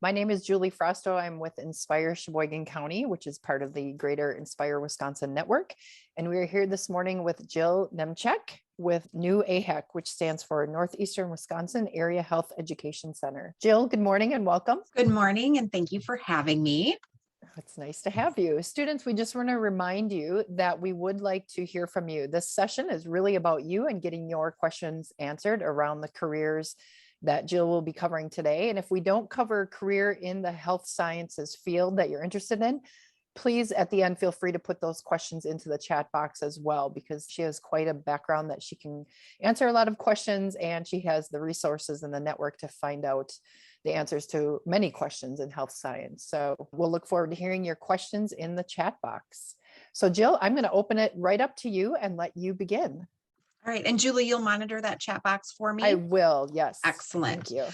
My name is Julie Frosto. I'm with Inspire Sheboygan County, which is part of the Greater Inspire Wisconsin Network. And we are here this morning with Jill Niemczyk with NEWAHEC, which stands for Northeastern Wisconsin Area Health Education Center. Jill, good morning and welcome. Good morning, and thank you for having me. It's nice to have you. Students, we just want to remind you that we would like to hear from you. This session is really about you and getting your questions answered around the careers that Jill will be covering today. And if we don't cover a career in the health sciences field that you're interested in, please at the end feel free to put those questions into the chat box as well, because she has quite a background that she can answer a lot of questions, and she has the resources and the network to find out the answers to many questions in health science. So we'll look forward to hearing your questions in the chat box. So Jill, I'm going to open it right up to you and let you begin. All right. And Julie, you'll monitor that chat box for me? I will. Yes. Excellent. Thank you.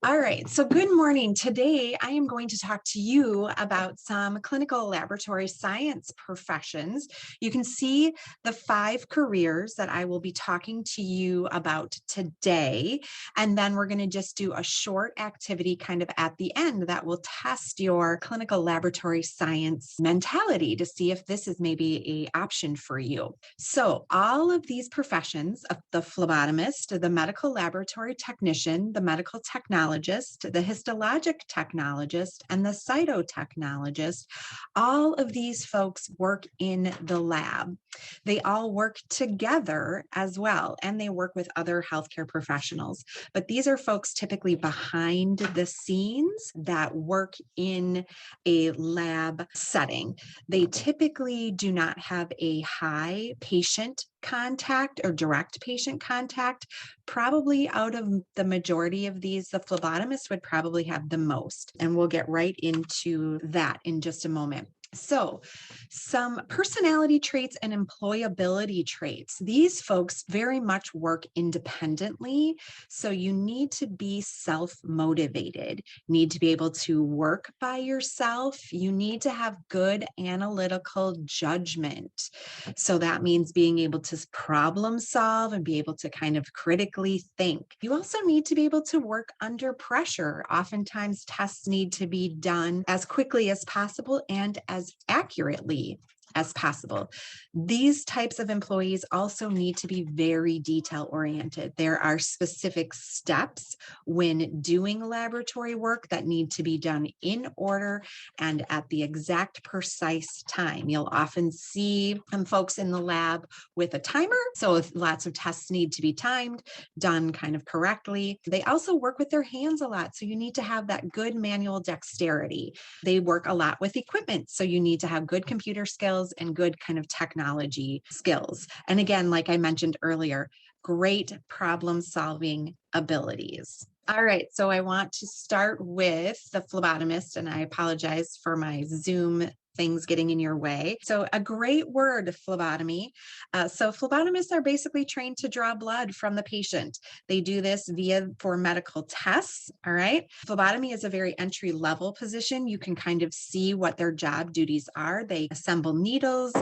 All right. So good morning. Today, I am going to talk to you about some clinical laboratory science professions. You can see the 5 careers that I will be talking to you about today. And then we're going to just do a short activity kind of at the end that will test your clinical laboratory science mentality to see if this is maybe an option for you. So all of these professions, the phlebotomist, the medical laboratory technician, the medical technologist, the histologic technologist, and the cytotechnologist, all of these folks work in the lab. They all work together as well, and they work with other healthcare professionals. But these are folks typically behind the scenes that work in a lab setting. They typically do not have a high patient contact or direct patient contact. Probably out of the majority of these, the phlebotomist would probably have the most. And we'll get right into that in just a moment. So some personality traits and employability traits. These folks very much work independently. So you need to be self-motivated, need to be able to work by yourself. You need to have good analytical judgment. So that means being able to problem solve and be able to kind of critically think. You also need to be able to work under pressure. Oftentimes tests need to be done as quickly as possible and as accurately as possible. These types of employees also need to be very detail oriented. There are specific steps when doing laboratory work that need to be done in order and at the exact precise time. You'll often see folks in the lab with a timer. So lots of tests need to be timed, done kind of correctly. They also work with their hands a lot. So you need to have that good manual dexterity. They work a lot with equipment. So you need to have good computer skills and good kind of technology skills. And again, like I mentioned earlier, great problem solving abilities. All right, so I want to start with the phlebotomist, and I apologize for my Zoom things getting in your way. So a great word, phlebotomy. So phlebotomists are basically trained to draw blood from the patient. They do this for medical tests, all right? Phlebotomy is a very entry level position. You can kind of see what their job duties are. They assemble needles,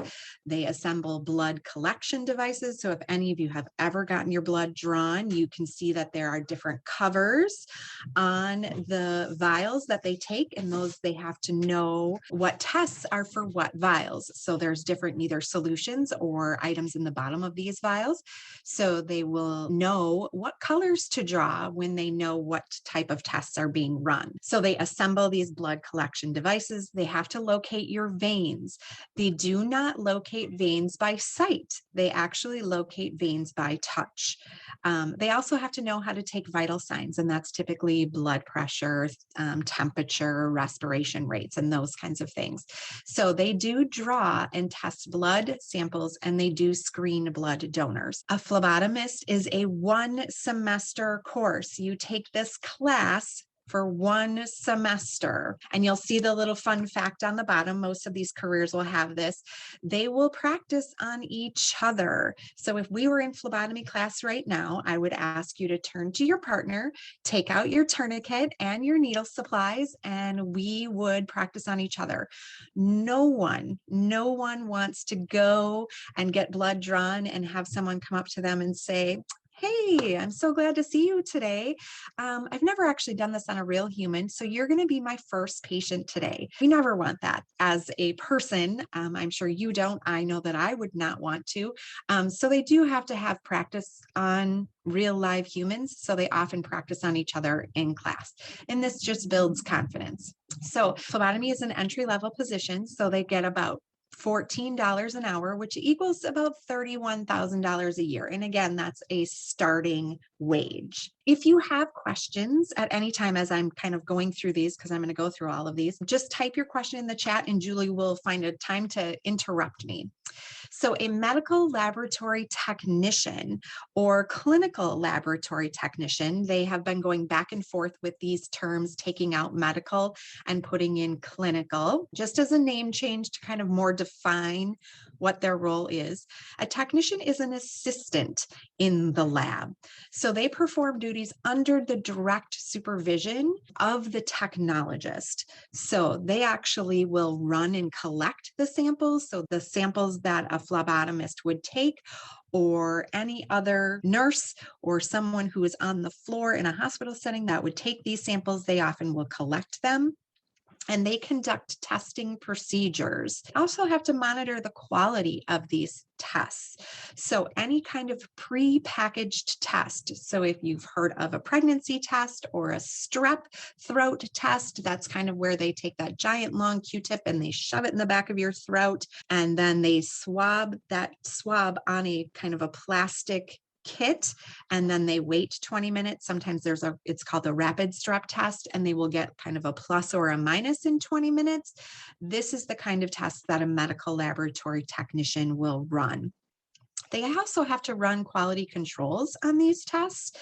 they assemble blood collection devices. So if any of you have ever gotten your blood drawn, you can see that there are different covers on the vials that they take, and those they have to know what tests are for what vials. So there's different either solutions or items in the bottom of these vials. So they will know what colors to draw when they know what type of tests are being run. So they assemble these blood collection devices. They have to locate your veins. They do not locate veins by sight. They actually locate veins by touch. They also have to know how to take vital signs, and that's typically blood pressure, temperature, respiration rates, and those kinds of things. So they do draw and test blood samples, and they do screen blood donors. A phlebotomist is a 1-semester course. You take this class for 1 semester. And you'll see the little fun fact on the bottom. Most of these careers will have this. They will practice on each other. So if we were in phlebotomy class right now, I would ask you to turn to your partner, take out your tourniquet and your needle supplies, and we would practice on each other. No one wants to go and get blood drawn and have someone come up to them and say, Hey, I'm so glad to see you today. I've never actually done this on a real human, so you're going to be my first patient today. We never want that as a person. I'm sure you don't. I know that I would not want to. So they do have to have practice on real live humans. So they often practice on each other in class. And this just builds confidence. So phlebotomy is an entry-level position. So they get about $14 an hour, which equals about $31,000 a year. And again, that's a starting wage. If you have questions at any time as I'm kind of going through these, because I'm going to go through all of these, just type your question in the chat and Julie will find a time to interrupt me. So a medical laboratory technician or clinical laboratory technician, they have been going back and forth with these terms, taking out medical and putting in clinical, just as a name change to kind of more define what their role is. A technician is an assistant in the lab. So they perform duties under the direct supervision of the technologist. So they actually will run and collect the samples. So the samples that a phlebotomist would take, or any other nurse or someone who is on the floor in a hospital setting that would take these samples, they often will collect them. And they conduct testing procedures. Also have to monitor the quality of these tests. So any kind of pre-packaged test. So if you've heard of a pregnancy test or a strep throat test, that's kind of where they take that giant long Q-tip and they shove it in the back of your throat. And then they swab that swab on a kind of a plastic kit, and then they wait 20 minutes. Sometimes it's called a rapid strep test, and they will get kind of a plus or a minus in 20 minutes. This is the kind of test that a medical laboratory technician will run. They also have to run quality controls on these tests.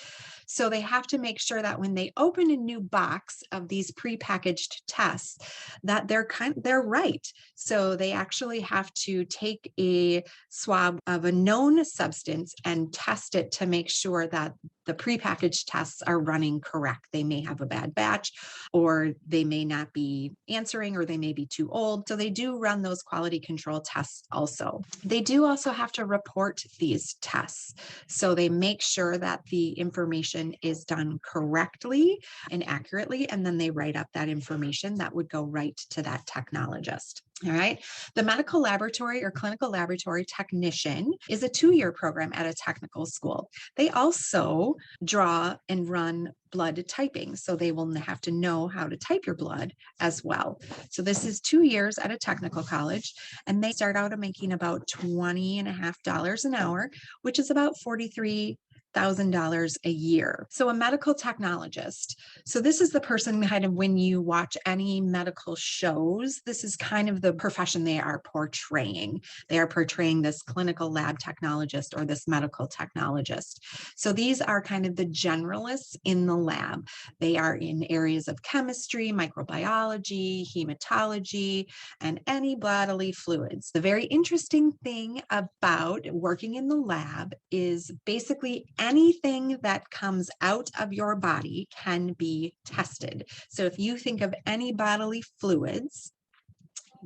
So they have to make sure that when they open a new box of these prepackaged tests, that they're right. So they actually have to take a swab of a known substance and test it to make sure that the prepackaged tests are running correct. They may have a bad batch, or they may not be answering, or they may be too old. So they do run those quality control tests also. They do also have to report these tests. So they make sure that the information is done correctly and accurately, and then they write up that information that would go right to that technologist. All right. The medical laboratory or clinical laboratory technician is a 2-year program at a technical school. They also draw and run blood typing. So they will have to know how to type your blood as well. So this is 2 years at a technical college, and they start out making about $20.50 an hour, which is about $43,000 a year. So a medical technologist. So this is the person kind of when you watch any medical shows, this is kind of the profession they are portraying. They are portraying this clinical lab technologist or this medical technologist. So these are kind of the generalists in the lab. They are in areas of chemistry, microbiology, hematology, and any bodily fluids. The very interesting thing about working in the lab is basically anything that comes out of your body can be tested. So if you think of any bodily fluids,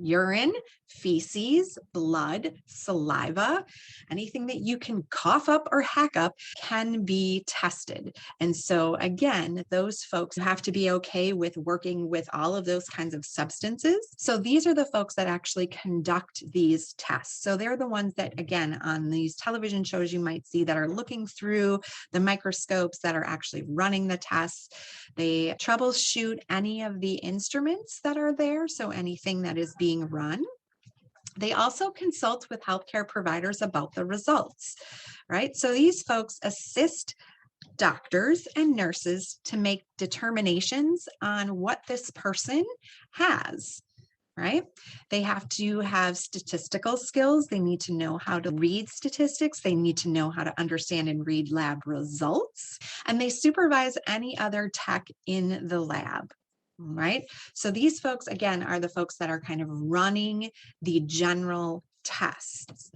urine, feces, blood, saliva, anything that you can cough up or hack up can be tested. And so again, those folks have to be okay with working with all of those kinds of substances. So these are the folks that actually conduct these tests. So they're the ones that, again, on these television shows you might see that are looking through the microscopes, that are actually running the tests. They troubleshoot any of the instruments that are there. So anything that is being run. They also consult with healthcare providers about the results, right? So these folks assist doctors and nurses to make determinations on what this person has, right? They have to have statistical skills. They need to know how to read statistics. They need to know how to understand and read lab results. And they supervise any other tech in the lab. Right? So these folks, again, are the folks that are kind of running the general tests.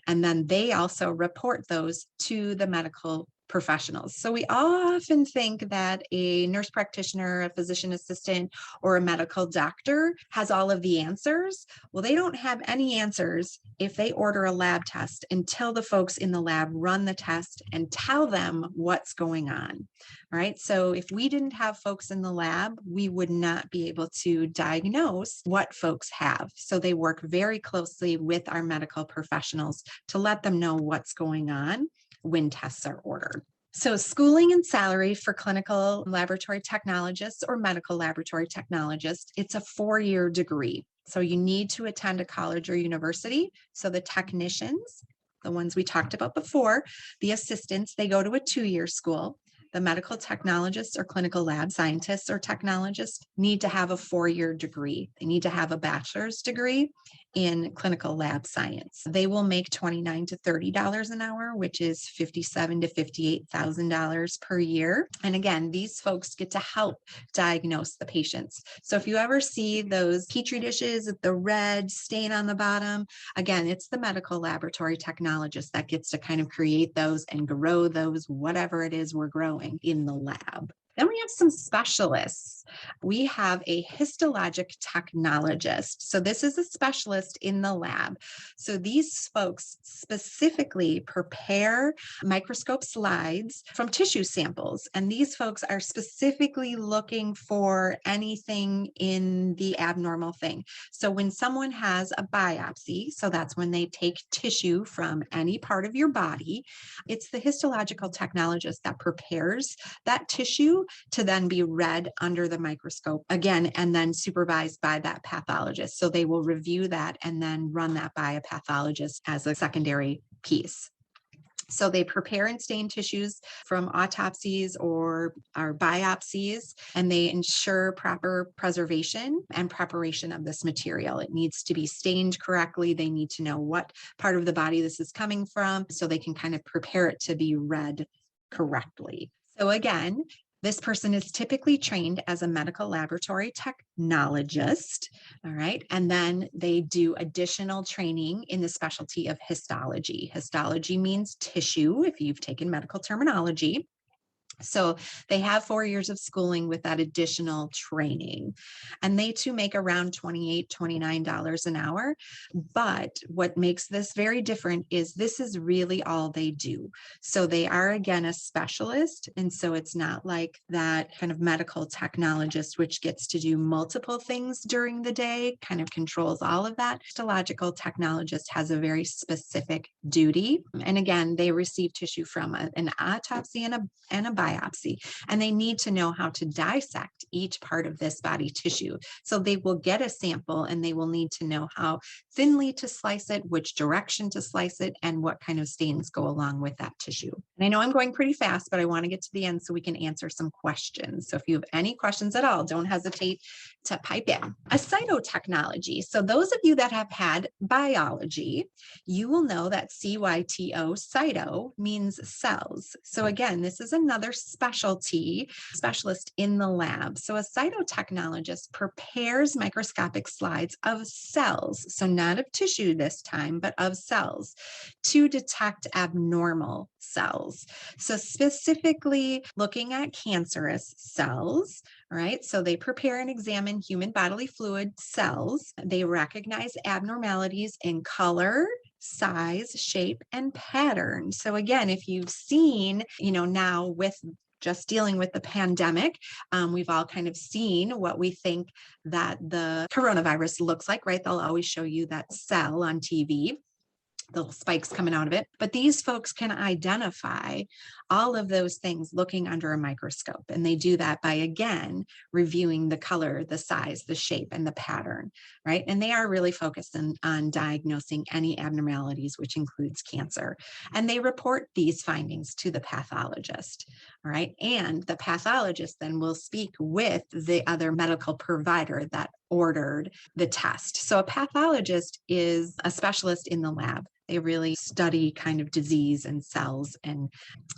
And then they also report those to the medical professionals. So we often think that a nurse practitioner, a physician assistant, or a medical doctor has all of the answers. Well, they don't have any answers if they order a lab test until the folks in the lab run the test and tell them what's going on. All right. So if we didn't have folks in the lab, we would not be able to diagnose what folks have. So they work very closely with our medical professionals to let them know what's going on when tests are ordered. So schooling and salary for clinical laboratory technologists or medical laboratory technologists, it's a 4-year degree. So you need to attend a college or university. So the technicians, the ones we talked about before, the assistants, they go to a 2-year school. The medical technologists or clinical lab scientists or technologists need to have a 4-year degree. They need to have a bachelor's degree in clinical lab science. They will make $29 to $30 an hour, which is $57,000 to $58,000 per year. And again, these folks get to help diagnose the patients. So if you ever see those Petri dishes with the red stain on the bottom, again, it's the medical laboratory technologist that gets to kind of create those and grow those, whatever it is we're growing in the lab. Then we have some specialists. We have a histologic technologist. So this is a specialist in the lab. So these folks specifically prepare microscope slides from tissue samples. And these folks are specifically looking for anything in the abnormal thing. So when someone has a biopsy, so that's when they take tissue from any part of your body, it's the histological technologist that prepares that tissue to then be read under the microscope again, and then supervised by that pathologist. So they will review that and then run that by a pathologist as a secondary piece. So they prepare and stain tissues from autopsies or biopsies, and they ensure proper preservation and preparation of this material. It needs to be stained correctly. They need to know what part of the body this is coming from so they can kind of prepare it to be read correctly. So again, this person is typically trained as a medical laboratory technologist, all right? And then they do additional training in the specialty of histology. Histology means tissue, if you've taken medical terminology. So they have 4 years of schooling with that additional training, and they too make around $28, $29 an hour. But what makes this very different is this is really all they do. So they are, again, a specialist. And so it's not like that kind of medical technologist, which gets to do multiple things during the day, kind of controls all of that. Histological technologist has a very specific duty. And again, they receive tissue from an autopsy and a biopsy, and they need to know how to dissect each part of this body tissue. So they will get a sample and they will need to know how thinly to slice it, which direction to slice it, and what kind of stains go along with that tissue. And I know I'm going pretty fast, but I want to get to the end so we can answer some questions. So if you have any questions at all, don't hesitate to pipe in. A cytotechnology. So those of you that have had biology, you will know that CYTO, cyto, means cells. So again, this is another specialist in the lab. So a cytotechnologist prepares microscopic slides of cells, so not of tissue this time, but of cells, to detect abnormal cells. So specifically looking at cancerous cells, all right, so they prepare and examine human bodily fluid cells. They recognize abnormalities in color, size, shape, and pattern. So again, if you've seen, now with just dealing with the pandemic, we've all kind of seen what we think that the coronavirus looks like, right? They'll always show you that cell on TV, the spikes coming out of it. But these folks can identify all of those things looking under a microscope. And they do that by, again, reviewing the color, the size, the shape, and the pattern, right? And they are really focused on diagnosing any abnormalities, which includes cancer. And they report these findings to the pathologist, all right? And the pathologist then will speak with the other medical provider that ordered the test. So a pathologist is a specialist in the lab. They really study kind of disease and cells and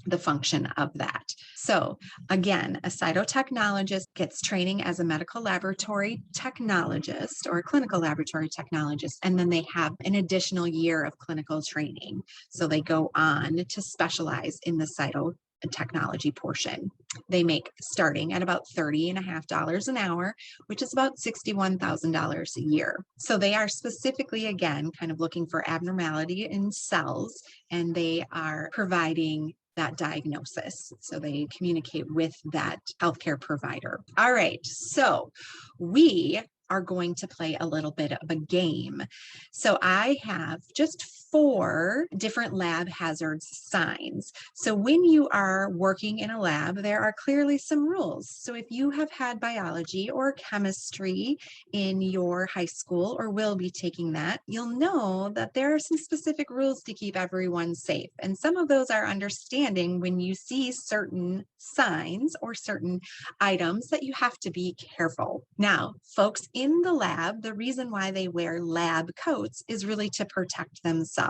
the function of that. So again, a cytotechnologist gets training as a medical laboratory technologist or a clinical laboratory technologist, and then they have an additional year of clinical training. So they go on to specialize in the technology portion. They make starting at about $30.50 an hour, which is about $61,000 a year. So they are specifically, again, kind of looking for abnormality in cells, and they are providing that diagnosis. So they communicate with that healthcare provider. All right, so we are going to play a little bit of a game. So I have just 4 different lab hazard signs. So when you are working in a lab, there are clearly some rules. So if you have had biology or chemistry in your high school or will be taking that, you'll know that there are some specific rules to keep everyone safe. And some of those are understanding when you see certain signs or certain items that you have to be careful. Now, folks in the lab, the reason why they wear lab coats is really to protect themselves.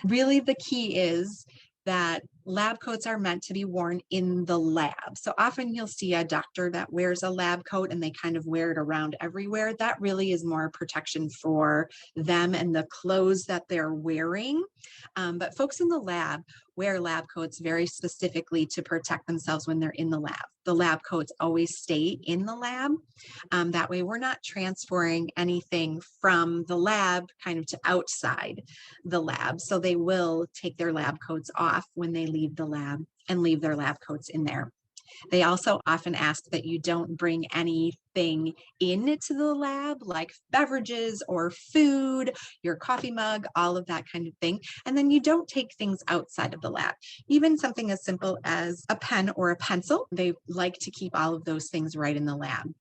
Really, the key is that lab coats are meant to be worn in the lab. So often you'll see a doctor that wears a lab coat and they kind of wear it around everywhere. That really is more protection for them and the clothes that they're wearing. But folks in the lab wear lab coats very specifically to protect themselves when they're in the lab. The lab coats always stay in the lab. That way we're not transferring anything from the lab kind of to outside the lab. So they will take their lab coats off when they leave the lab and leave their lab coats in there. They also often ask that you don't bring anything into the lab like beverages or food, your coffee mug, all of that kind of thing. And then you don't take things outside of the lab, even something as simple as a pen or a pencil. They like to keep all of those things right in the lab.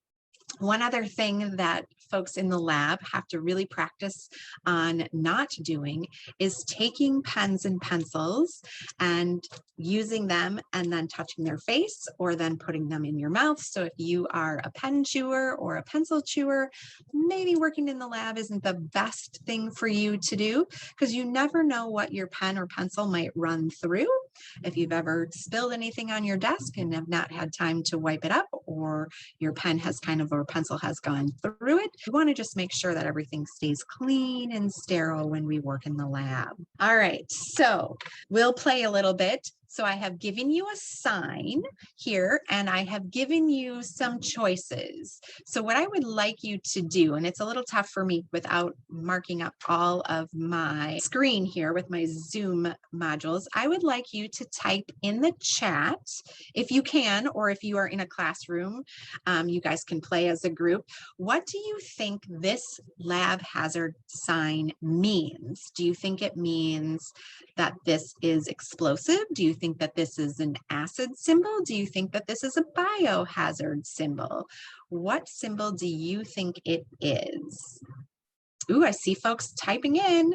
One other thing that folks in the lab have to really practice on not doing is taking pens and pencils and using them and then touching their face or then putting them in your mouth. So if you are a pen chewer or a pencil chewer, maybe working in the lab isn't the best thing for you to do because you never know what your pen or pencil might run through. If you've ever spilled anything on your desk and have not had time to wipe it up, or your pen has or pencil has gone through it, you want to just make sure that everything stays clean and sterile when we work in the lab. All right, so we'll play a little bit. So I have given you a sign here and I have given you some choices. So what I would like you to do, and it's a little tough for me without marking up all of my screen here with my Zoom modules, I would like you to type in the chat if you can, or if you are in a classroom, you guys can play as a group. What do you think this lab hazard sign means? Do you think it means that this is explosive? Do you think that this is an acid symbol? Do you think that this is a biohazard symbol? What symbol do you think it is? Ooh, I see folks typing in.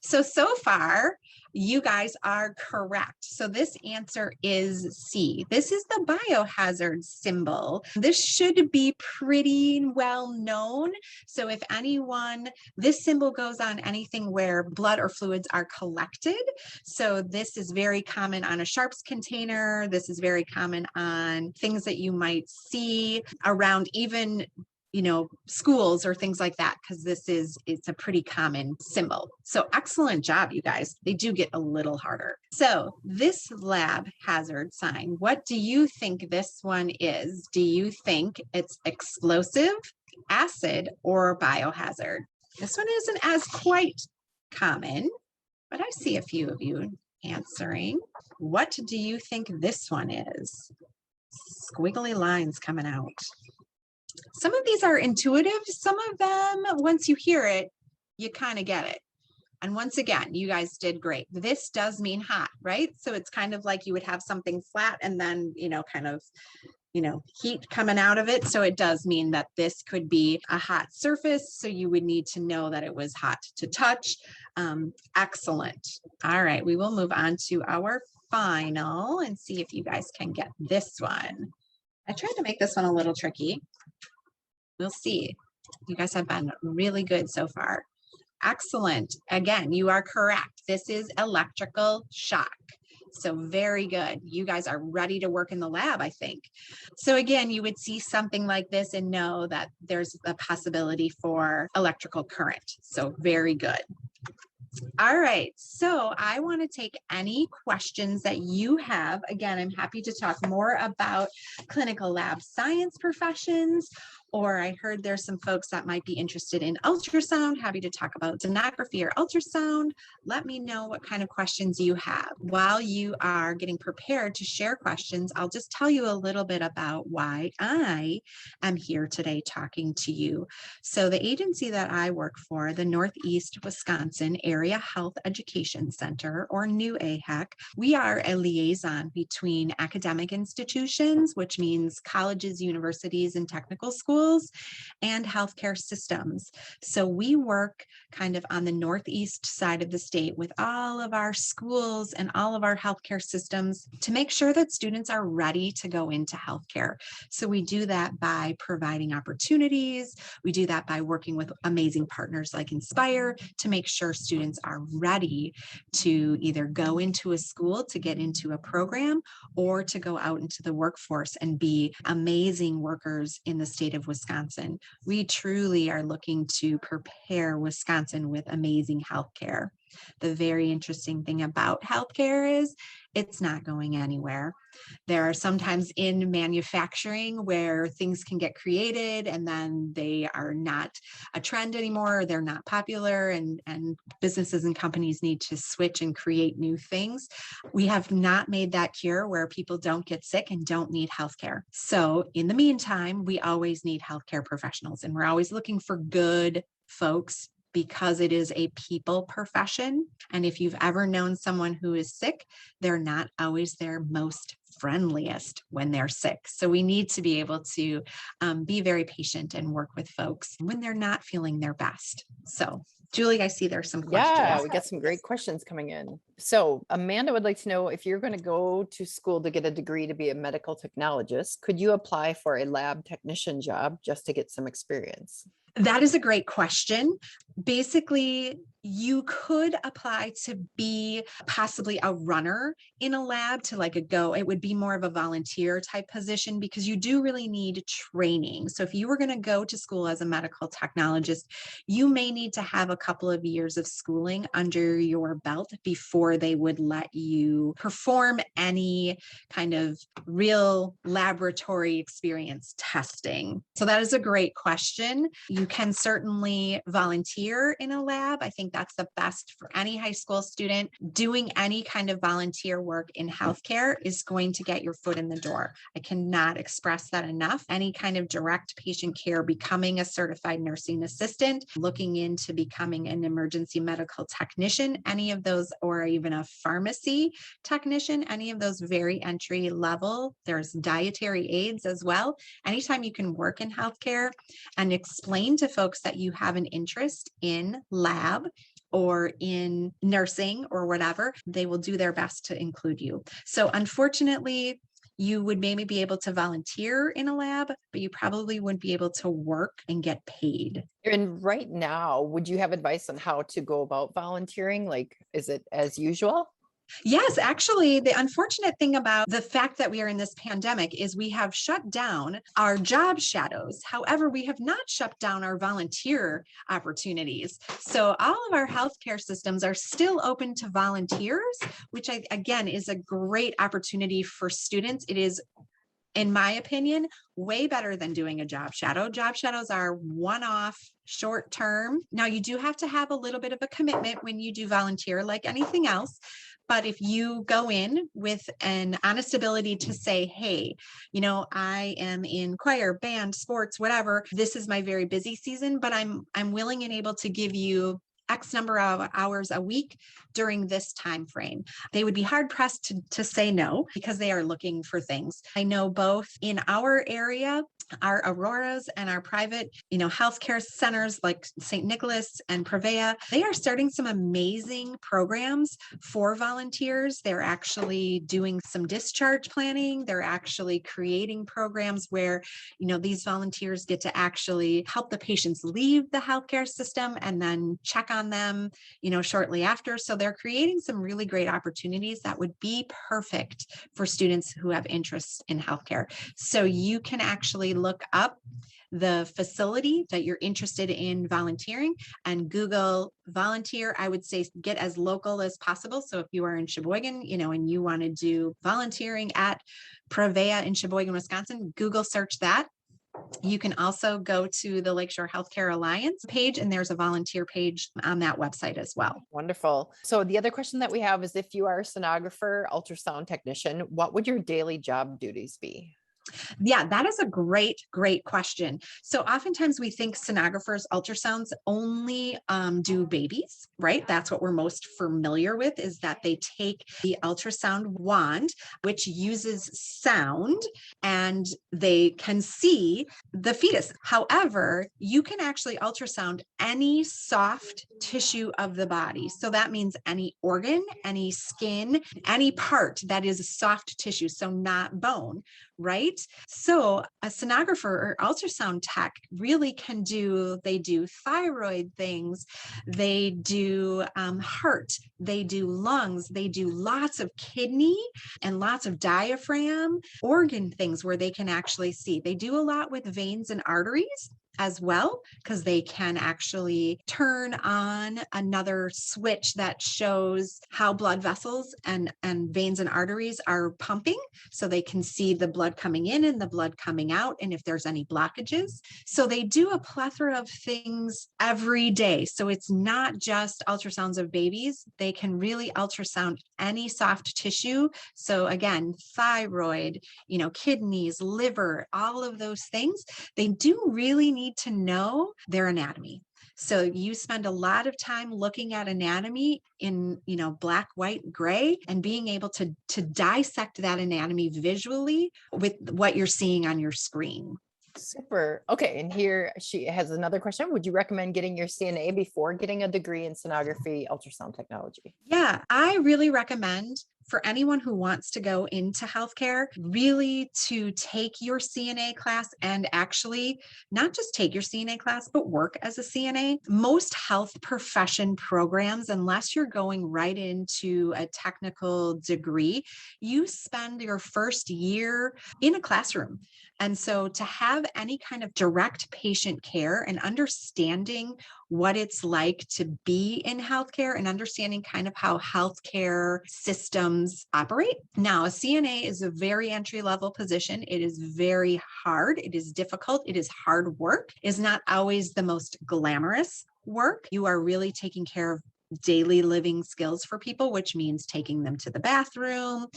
So far, you guys are correct. So this answer is C. This is the biohazard symbol. This should be pretty well known. So if anyone, this symbol goes on anything where blood or fluids are collected. So this is very common on a sharps container. This is very common on things that you might see around even schools or things like that, because it's a pretty common symbol. So excellent job, you guys. They do get a little harder. So this lab hazard sign, what do you think this one is? Do you think it's explosive, acid, or biohazard? This one isn't as quite common, but I see a few of you answering. What do you think this one is? Squiggly lines coming out. Some of these are intuitive. Some of them, once you hear it, you kind of get it. And once again, you guys did great. This does mean hot, right? So it's kind of like you would have something flat and then, heat coming out of it. So it does mean that this could be a hot surface. So you would need to know that it was hot to touch. Excellent. All right, we will move on to our final and see if you guys can get this one. I tried to make this one a little tricky. We'll see. You guys have been really good so far. Excellent. Again, you are correct. This is electrical shock. So very good. You guys are ready to work in the lab, I think. So again, you would see something like this and know that there's a possibility for electrical current. So very good. All right, so I want to take any questions that you have. Again, I'm happy to talk more about clinical lab science professions, or I heard there's some folks that might be interested in ultrasound. Happy to talk about sonography or ultrasound. Let me know what kind of questions you have. While you are getting prepared to share questions, I'll just tell you a little bit about why I am here today talking to you. So the agency that I work for, the Northeast Wisconsin Area Health Education Center, or NEWAHEC, we are a liaison between academic institutions, which means colleges, universities, and technical schools, and healthcare systems. So we work kind of on the northeast side of the state with all of our schools and all of our healthcare systems to make sure that students are ready to go into healthcare. So we do that by providing opportunities. We do that by working with amazing partners like Inspire to make sure students are ready to either go into a school to get into a program or to go out into the workforce and be amazing workers in the state of Wisconsin. We truly are looking to prepare Wisconsin with amazing healthcare. The very interesting thing about healthcare is it's not going anywhere. There are sometimes in manufacturing where things can get created and then they are not a trend anymore, or they're not popular, and businesses and companies need to switch and create new things. We have not made that cure where people don't get sick and don't need healthcare. So in the meantime, we always need healthcare professionals, and we're always looking for good folks because it is a people profession. And if you've ever known someone who is sick, they're not always their most friendliest when they're sick. So we need to be able to be very patient and work with folks when they're not feeling their best. So Julie, I see there's some questions. Yeah, we got some great questions coming in. So Amanda would like to know, if you're going to go to school to get a degree to be a medical technologist, could you apply for a lab technician job just to get some experience? That is a great question. Basically, you could apply to be possibly a runner in a lab to like it would be more of a volunteer type position because you do really need training. So if you were going to go to school as a medical technologist, you may need to have a couple of years of schooling under your belt before they would let you perform any kind of real laboratory experience testing. So that is a great question. You can certainly volunteer in a lab. I think that's the best for any high school student. Doing any kind of volunteer work in healthcare is going to get your foot in the door. I cannot express that enough. Any kind of direct patient care, becoming a certified nursing assistant, looking into becoming an emergency medical technician, any of those, or even a pharmacy technician, any of those very entry level. There's dietary aides as well. Anytime you can work in healthcare and explain to folks that you have an interest in lab or in nursing or whatever, they will do their best to include you. So unfortunately, you would maybe be able to volunteer in a lab, but you probably wouldn't be able to work and get paid. And right now, would you have advice on how to go about volunteering? Like, is it as usual? Yes, actually, the unfortunate thing about the fact that we are in this pandemic is we have shut down our job shadows. However, we have not shut down our volunteer opportunities. So all of our healthcare systems are still open to volunteers, which again is a great opportunity for students. It is, in my opinion, way better than doing a job shadow. Job shadows are one-off, short term. Now, you do have to have a little bit of a commitment when you do volunteer, like anything else. But if you go in with an honest ability to say, hey, I am in choir, band, sports, whatever, this is my very busy season, but I'm willing and able to give you X number of hours a week during this time frame. They would be hard pressed to say no because they are looking for things. I know both in our area, our Auroras and our private, healthcare centers like St. Nicholas and Prevea, they are starting some amazing programs for volunteers. They're actually doing some discharge planning. They're actually creating programs where, these volunteers get to actually help the patients leave the healthcare system and then check on them, shortly after. So they're creating some really great opportunities that would be perfect for students who have interests in healthcare. So you can actually look up the facility that you're interested in volunteering and Google volunteer. I would say get as local as possible. So if you are in Sheboygan, and you want to do volunteering at Prevea in Sheboygan, Wisconsin, Google search that. You can also go to the Lakeshore Healthcare Alliance page, and there's a volunteer page on that website as well. Wonderful. So the other question that we have is, if you are a sonographer, ultrasound technician, what would your daily job duties be? Yeah, that is a great question. So oftentimes we think sonographers, ultrasounds only do babies, right? That's what we're most familiar with, is that they take the ultrasound wand, which uses sound, and they can see the fetus. However, you can actually ultrasound any soft tissue of the body. So that means any organ, any skin, any part that is a soft tissue, so not bone, right? So a sonographer or ultrasound tech really they do thyroid things, they do heart, they do lungs, they do lots of kidney and lots of diaphragm organ things where they can actually see. They do a lot with veins and arteries as well, because they can actually turn on another switch that shows how blood vessels and veins and arteries are pumping, so they can see the blood coming in and the blood coming out, and if there's any blockages. So they do a plethora of things every day. So it's not just ultrasounds of babies. They can really ultrasound any soft tissue. So again, thyroid, kidneys, liver, all of those things. They do really need to know their anatomy. So you spend a lot of time looking at anatomy in, black, white, gray, and being able to dissect that anatomy visually with what you're seeing on your screen. Super. Okay. And here she has another question. Would you recommend getting your CNA before getting a degree in sonography ultrasound technology? Yeah, I really recommend for anyone who wants to go into healthcare, really to take your CNA class, and actually not just take your CNA class, but work as a CNA. Most health profession programs, unless you're going right into a technical degree, you spend your first year in a classroom. And so to have any kind of direct patient care and understanding what it's like to be in healthcare and understanding kind of how healthcare systems operate. Now, a CNA is a very entry-level position. It is very hard. It is difficult. It is hard work. It is not always the most glamorous work. You are really taking care of daily living skills for people, which means taking them to the bathroom,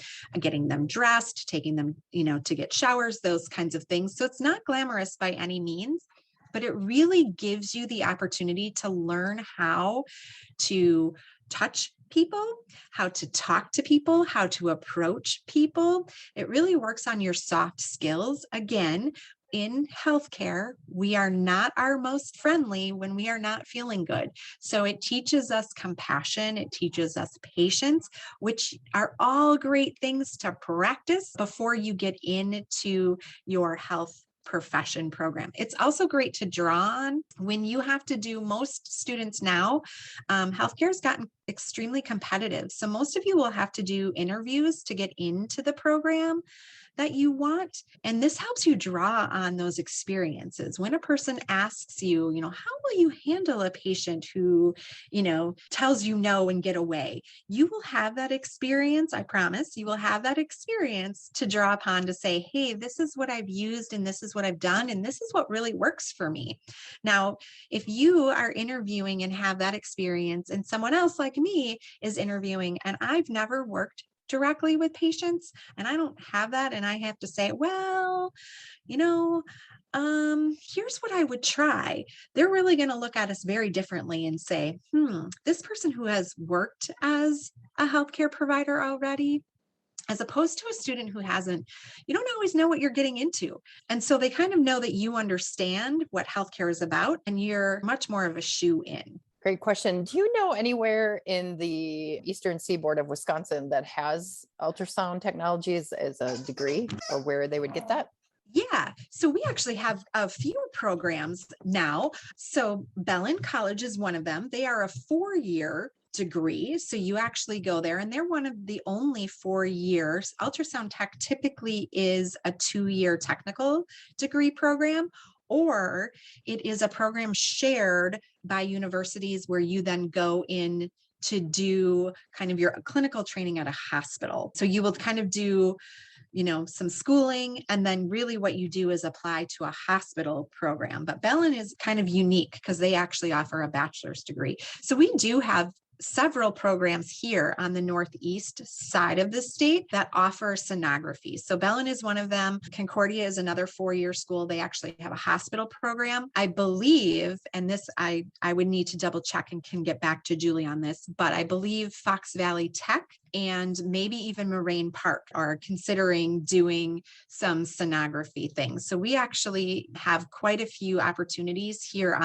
getting them dressed, taking them, to get showers, those kinds of things. So it's not glamorous by any means, but it really gives you the opportunity to learn how to touch people, how to talk to people, how to approach people. It really works on your soft skills. Again, in healthcare, we are not our most friendly when we are not feeling good. So it teaches us compassion, it teaches us patience, which are all great things to practice before you get into your health profession program. It's also great to draw on when you have to do. Most students now, healthcare has gotten extremely competitive. So most of you will have to do interviews to get into the program that you want. And this helps you draw on those experiences. When a person asks you, how will you handle a patient who, tells you no and get away? You will have that experience. I promise you will have that experience to draw upon to say, hey, this is what I've used and this is what I've done. And this is what really works for me. Now, if you are interviewing and have that experience and someone else like me is interviewing and I've never worked directly with patients and I don't have that, and I have to say, well, here's what I would try. They're really going to look at us very differently and say, this person who has worked as a healthcare provider already, as opposed to a student who hasn't, you don't always know what you're getting into. And so they kind of know that you understand what healthcare is about and you're much more of a shoe in. Great question. Do you know anywhere in the Eastern Seaboard of Wisconsin that has ultrasound technologies as a degree, or where they would get that? Yeah, so we actually have a few programs now. So Bellin College is one of them. They are a 4-year degree. So you actually go there, and they're one of the only 4 years. Ultrasound tech typically is a 2-year technical degree program, or it is a program shared by universities where you then go in to do kind of your clinical training at a hospital. So you will kind of do, some schooling, and then really what you do is apply to a hospital program. But Bellin is kind of unique because they actually offer a bachelor's degree. So we do have several programs here on the northeast side of the state that offer sonography. So Bellin is one of them. Concordia is another 4-year school. They actually have a hospital program, I believe, and this I would need to double check and can get back to Julie on this, but I believe Fox Valley Tech and maybe even Moraine Park are considering doing some sonography things. So we actually have quite a few opportunities here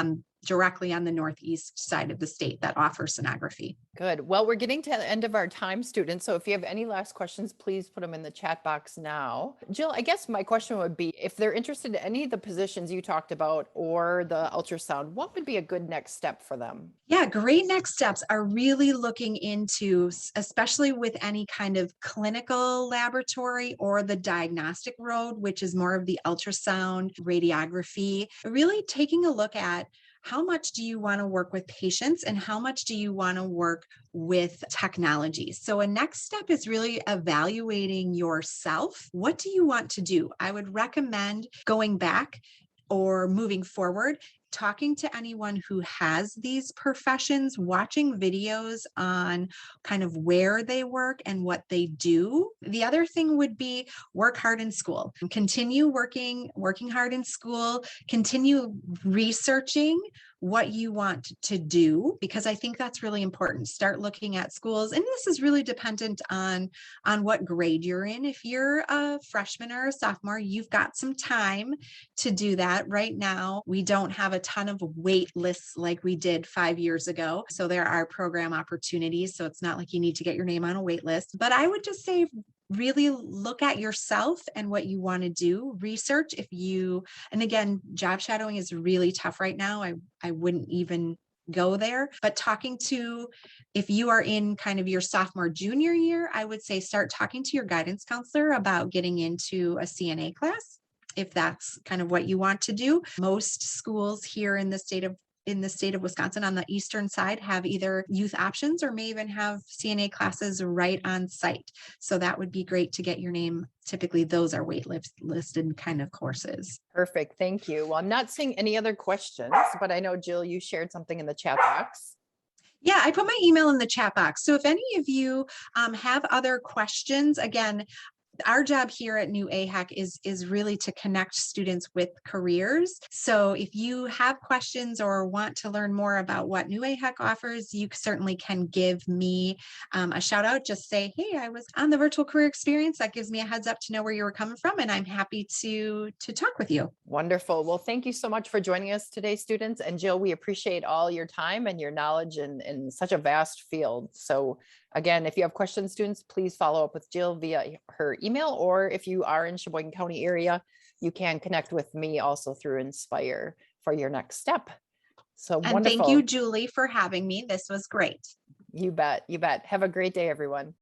directly on the northeast side of the state that offer sonography. Good. Well, we're getting to the end of our time, students. So if you have any last questions, please put them in the chat box now. Jill, I guess my question would be, if they're interested in any of the positions you talked about or the ultrasound, what would be a good next step for them? Yeah, great next steps are really looking into, especially with any kind of clinical laboratory or the diagnostic road, which is more of the ultrasound, radiography, really taking a look at how much do you want to work with patients and how much do you want to work with technology? So a next step is really evaluating yourself. What do you want to do? I would recommend going back or moving forward, talking to anyone who has these professions, watching videos on kind of where they work and what they do. The other thing would be work hard in school. Continue working hard in school, continue researching what you want to do, because I think that's really important. Start looking at schools, and this is really dependent on what grade you're in. If you're a freshman or a sophomore, you've got some time to do that. Right now, we don't have a ton of wait lists like we did 5 years ago. So there are program opportunities. So it's not like you need to get your name on a wait list. But I would just say, really look at yourself and what you want to do. Research and again, job shadowing is really tough right now. I wouldn't even go there, but if you are in kind of your sophomore, junior year, I would say start talking to your guidance counselor about getting into a CNA class, if that's kind of what you want to do. Most schools here in the state of Wisconsin on the eastern side have either youth options or may even have CNA classes right on site. So that would be great to get your name. Typically, those are listed kind of courses. Perfect. Thank you. Well, I'm not seeing any other questions, but I know, Jill, you shared something in the chat box. Yeah, I put my email in the chat box. So if any of you have other questions, again, our job here at NEWAHEC is really to connect students with careers. So if you have questions or want to learn more about what NEWAHEC offers, you certainly can give me a shout out. Just say, hey, I was on the virtual career experience. That gives me a heads up to know where you were coming from, and I'm happy to talk with you. Wonderful. Well, thank you so much for joining us today, students. And Jill, we appreciate all your time and your knowledge in such a vast field. So again, if you have questions, students, please follow up with Jill via her email, or if you are in Sheboygan County area, you can connect with me also through Inspire for your next step. So and wonderful. Thank you, Julie, for having me. This was great. You bet. You bet. Have a great day, everyone.